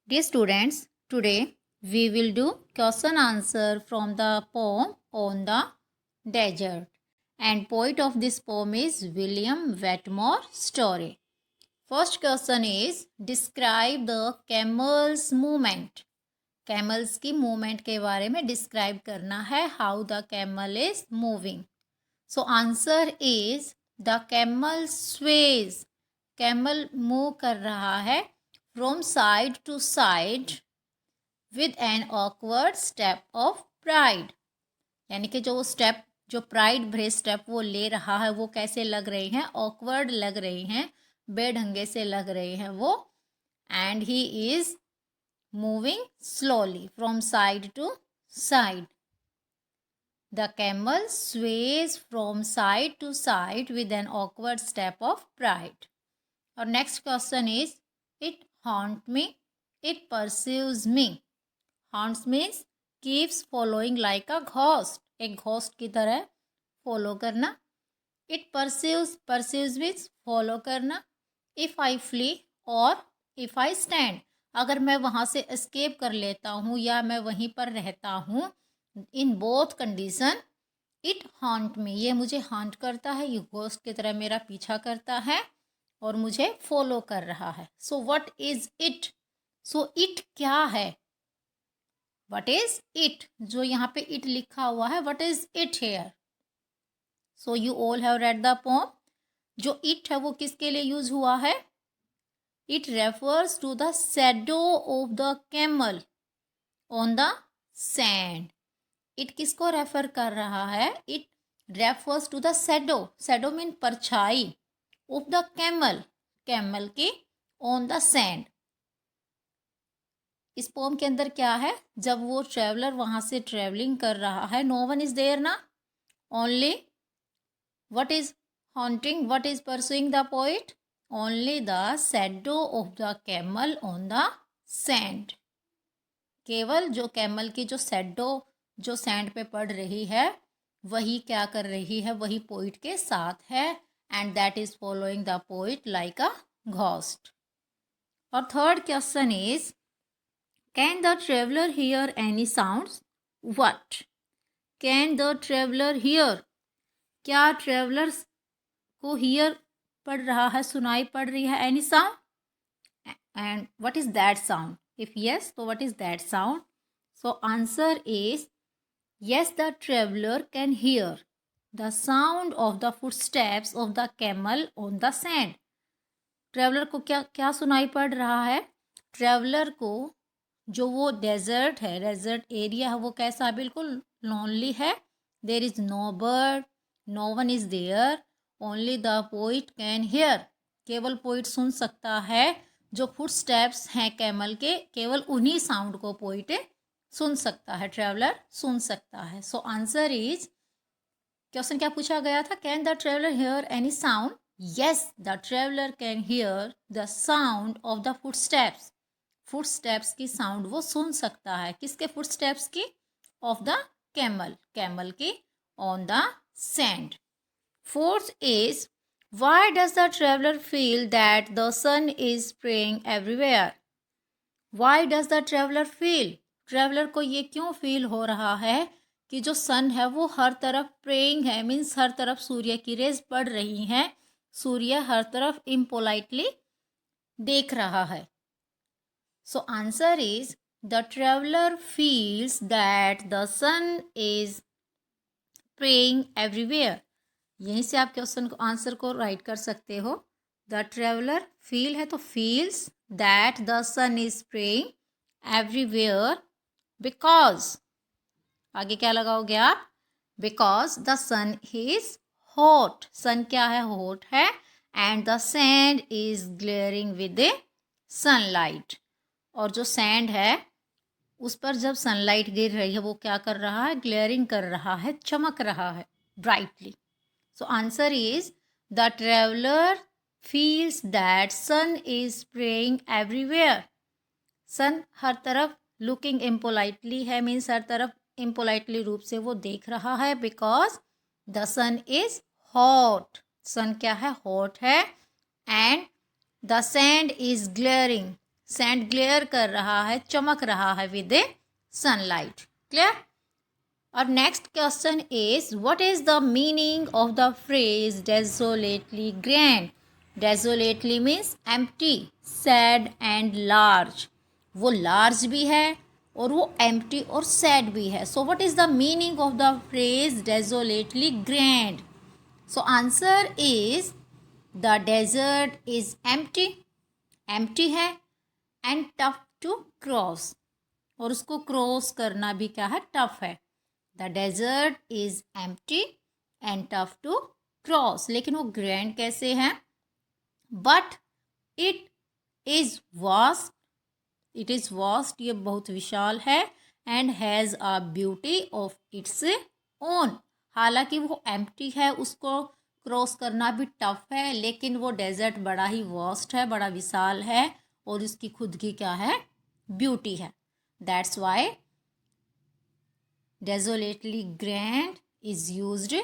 Dear students, today we will do question answer from the poem On the Desert. And poet of this poem is William Wetmore Story. First question is describe the camel's movement. Camels की movement के बारे में describe करना है. How the camel is moving. So answer is the camel sways. Camel move कर रहा है from side to side with an awkward step of pride. यानी कि जो वो स्टेप जो प्राइड भरे स्टेप वो ले रहा है वो कैसे लग रहे हैं, ऑकवर्ड लग रहे हैं, बेढंगे से लग रहे हैं वो. And he is moving slowly from side to side. The camel sways from side to side with an awkward step of pride. Our next question is, it haunts me, it pursues me. Haunts means keeps following like a ghost. एक ghost की तरह follow करना. It pursues means follow करना. If I flee or if I stand. अगर मैं वहाँ से escape कर लेता हूँ या मैं वहीं पर रहता हूँ, in both condition it haunt me, ये मुझे हॉन्ट करता है, ये घोस्ट की तरह मेरा पीछा करता है और मुझे फॉलो कर रहा है. So what is it? So it क्या है? What is it? जो यहाँ पे इट लिखा हुआ है, what is it here? So you all have read the poem. जो इट है वो किसके लिए यूज हुआ है? It refers to the shadow of the camel on the sand. It किसको रेफर कर रहा है? It refers to the shadow. Shadow mean परछाई. ऑफ द कैमल, कैमल की, ऑन द सैंड. इस पोम के अंदर क्या है? जब वो ट्रेवलर वहां से ट्रेवलिंग कर रहा है, नो वन इज देयर ना, only what is haunting, what is pursuing the poet? Only the shadow of the camel on the sand. केवल जो कैमल की जो शैडो जो सैंड पे पड़ रही है वही क्या कर रही है? वही पोइट के साथ है. And that is following the poet like a ghost. और third question is, can the traveller hear any sounds? What can the traveller hear? क्या ट्रेवलर्स को हियर पड़ रहा है, सुनाई पड़ रही है any sound? And what is that sound? If yes, तो what is that sound? So answer is yes, the traveler can hear the sound of the footsteps of the camel on the sand. Traveller को क्या क्या सुनाई पड़ रहा है? Traveller को जो वो डेजर्ट है, डेजर्ट एरिया है, वो कैसा? बिल्कुल लोनली है. There is no bird, no one is there, only the poet can hear. केवल पोइट सुन सकता है. जो फुट स्टेप्स हैं कैमल के, केवल उन्हीं साउंड को पोइट सुन सकता है, ट्रेवलर सुन सकता है. सो आंसर इज, क्वेश्चन क्या पूछा गया था? Can the traveller hear any sound? Yes, the traveller can hear the sound of the footsteps. Footsteps की साउंड वो सुन सकता है. किसके फुटस्टेप्स की? ऑफ द कैमल, कैमल की, on the sand. Fourth is, why does the traveller feel that the sun is spraying everywhere? Why does the traveller feel? Traveller को ये क्यों फील हो रहा है कि जो सन है वो हर तरफ प्रेइंग है, मीन्स हर तरफ सूर्य की रेज पड़ रही हैं, सूर्य हर तरफ इम्पोलाइटली देख रहा है. So answer is, the traveller feels that the sun is praying everywhere. यहीं से आप क्वेश्चन को आंसर को राइट कर सकते हो. द ट्रेवलर फील है तो feels that the sun is praying everywhere because, आगे क्या लगाओगे आप? Because the sun is hot. Sun क्या है? हॉट है. And the sand is glaring with the sunlight. और जो सैंड है उस पर जब सनलाइट गिर रही है वो क्या कर रहा है? ग्लेयरिंग कर रहा है, चमक रहा है brightly. So answer is, the traveller feels that sun is spraying everywhere. Sun हर तरफ लुकिंग इम्पोलाइटली है, मीन्स हर तरफ इम्पोलाइटली रूप से वो देख रहा है. Because the sun is hot. Sun क्या है? हॉट है. And the sand is glaring. Sand glare कर रहा है, चमक रहा है विद ए सनलाइट. क्लियर? और next question is what is the meaning of the phrase desolately grand. Desolately means empty, sad and large. वो लार्ज भी है और वो एम्प्टी और सैड भी है. So what is the meaning of the phrase desolately grand? So answer is the desert is empty. Empty है and tough to cross, और उसको क्रॉस करना भी क्या है, टफ है. The desert is empty and tough to cross. लेकिन वो ग्रैंड कैसे है? But it is vast. It is vast, ये बहुत विशाल है. And has a beauty of its own. हालांकि वो एम्प्टी है, उसको क्रॉस करना भी टफ है, लेकिन वो डेजर्ट बड़ा ही वास्ट है, बड़ा विशाल है, और उसकी खुद की क्या है, ब्यूटी है. That's why desolately grand is used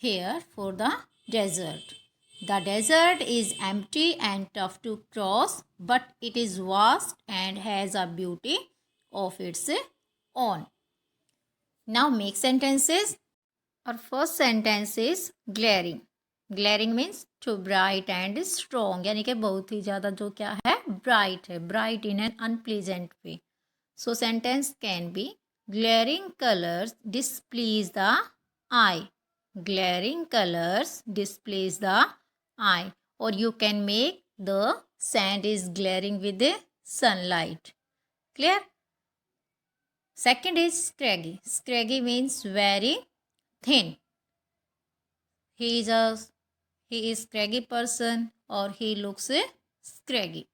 here for the desert. The desert is empty and tough to cross, but it is vast and has a beauty of its own. Now make sentences. Our first sentence is glaring. Glaring means too bright and strong, यानी कि बहुत ही ज़्यादा जो क्या है, bright है, bright in an unpleasant way. So sentence can be glaring colors displease the eye. Glaring colors displease the eye. Or you can make the sand is glaring with the sunlight. Clear? Second is scraggy. Scraggy means very thin. He is scraggy person, or he looks scraggy.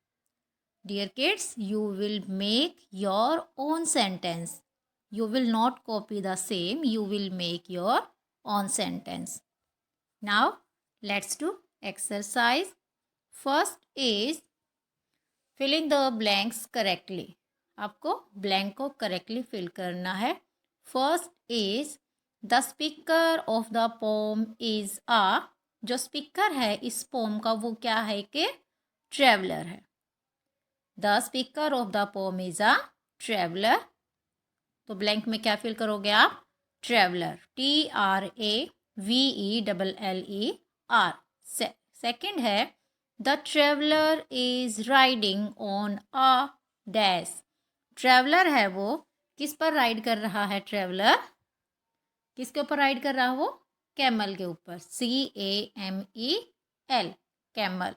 Dear kids, you will make your own sentence. You will not copy the same. You will make your own sentence. Now, let's do exercise. First is filling the blanks correctly. आपको blank को correctly fill करना है. First is the speaker of the poem is a. जो speaker है इस poem का वो क्या है कि traveler है. The speaker of the poem is a traveler. तो ब्लैंक में क्या फिल करोगे आप, ट्रेवलर. TRAVELLER. सेकेंड है the traveller is riding on a dash. Traveller है वो किस पर राइड कर रहा है, ट्रेवलर किसके ऊपर राइड कर रहा है, वो कैमल के ऊपर. CAMEL, camel.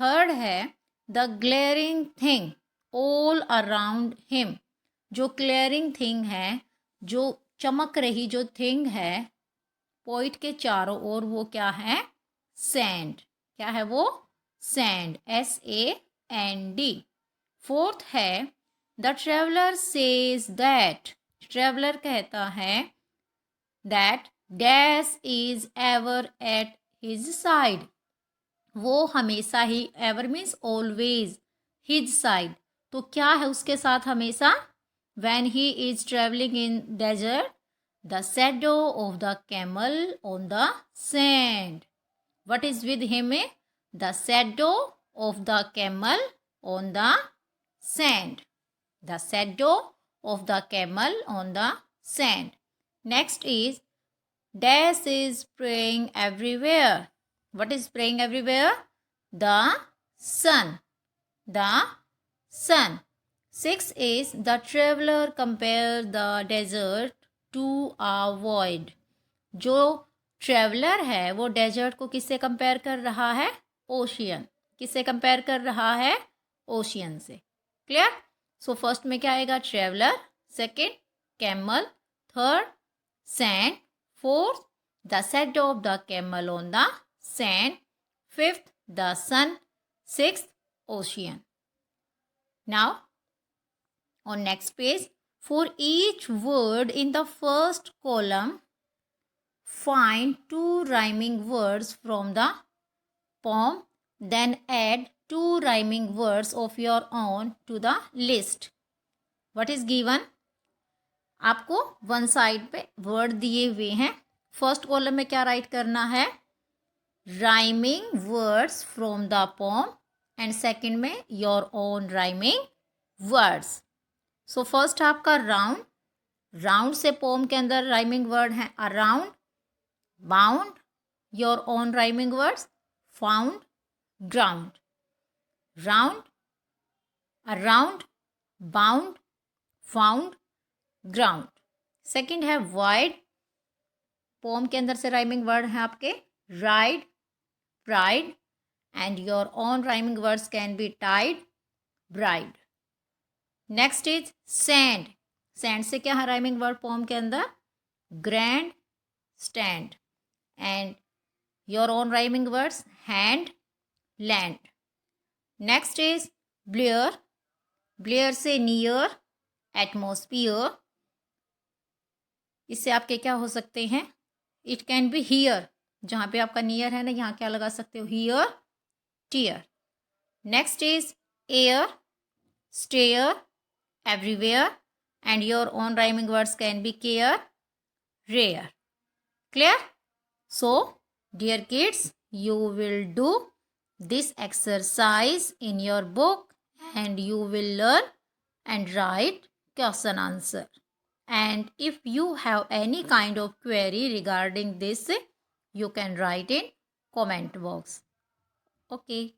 थर्ड है the glaring thing all around him. जो क्लियरिंग थिंग है, जो चमक रही जो थिंग है पॉइंट के चारों ओर, वो क्या है, सैंड. क्या है वो, सैंड. SAND. फोर्थ है the traveller says that. Traveller कहता है that dash is ever at his side. वो हमेशा ही, ever means always, his side तो क्या है उसके साथ हमेशा. When he is traveling in desert, the shadow of the camel on the sand. What is with him? The shadow of the camel on the sand. The shadow of the camel on the sand. Next is dash is spraying everywhere. What is spraying everywhere? The sun. The sun. Six is the traveler compare the desert to a void. जो traveller है वो desert को किससे compare कर रहा है, ocean. किससे compare कर रहा है, ओशियन से. क्लियर? सो फर्स्ट में क्या आएगा, traveller. Second camel. Third sand. Fourth the shadow of the camel on the sand. Fifth the sun. Sixth ocean. Now on next page, for each word in the first column, find 2 rhyming words from the poem, then add 2 rhyming words of your own to the list. What is given? आपको one side पे word दिए हुए हैं. First column में क्या write करना है, rhyming words from the poem. And second में your own rhyming words. So first आपका राउंड. राउंड से पोम के अंदर राइमिंग वर्ड है around, bound, your own rhyming words found, ground. Round, around, bound, found, ground. Second है wide. Poem के अंदर से राइमिंग वर्ड है आपके ride, pride, and your own rhyming words can be tied, bride. Next is sand. Sand से क्या है rhyming word pome के अंदर grand, stand, and your own rhyming words hand, land. Next is Blair. Blair से near, atmosphere. इससे आपके क्या हो सकते हैं, इट कैन बी हियर. जहाँ पे आपका नियर है ना, यहाँ क्या लगा सकते हो, hear, tear. Next is air, stair, everywhere, and your own rhyming words can be care, rare. Clear? So, dear kids, you will do this exercise in your book and you will learn and write question answer. And if you have any kind of query regarding this, you can write in comment box. Okay.